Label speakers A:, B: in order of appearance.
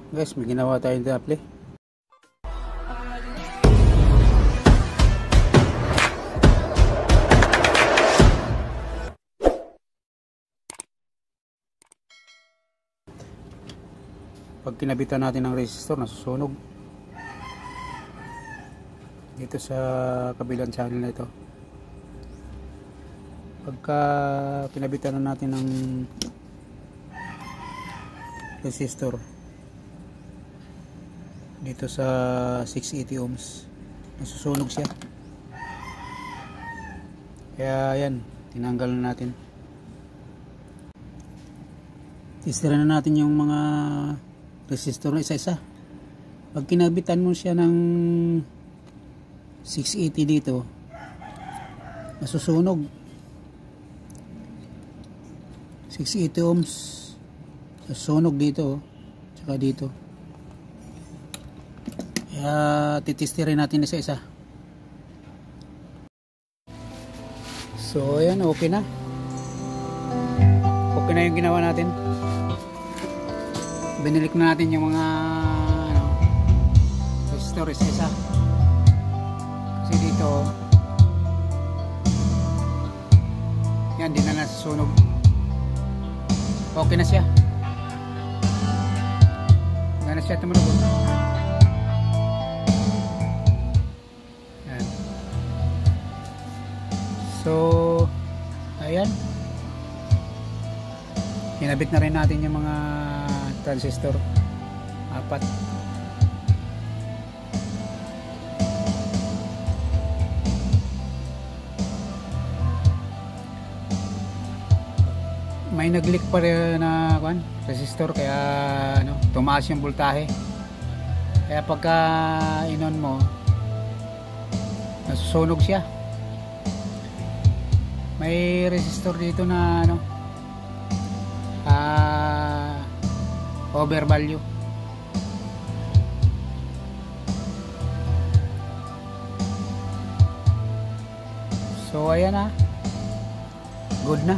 A: Guys, may ginawa tayong dapli. Pag kinabitan natin ng resistor, nasusunog dito sa kabilang channel na ito. Pagka kinabitan na natin ng resistor dito sa 680 ohms, nasusunog siya. Kaya yan, tinanggal na natin. Testera na natin yung mga resistor na isa-isa. Pag kinabitan mo siya ng 680 dito, nasusunog. 680 ohms nasusunog dito, tsaka dito. Kaya titestirin natin isa-isa. So ayan, okay na. Okay na yung ginawa natin. Binilik na natin yung mga resistor isa-isa. Kasi dito yan, di na nasusunog. Okay na siya. Hindi na siya tumunog. Yan. So ayan, kinabit na rin natin yung mga transistor, 4. May nag-leak pa rin na resistor, kaya tumaas yung voltahe. Kaya pagka inon mo, nasusunog siya. May resistor dito na over value. So ayan, good na.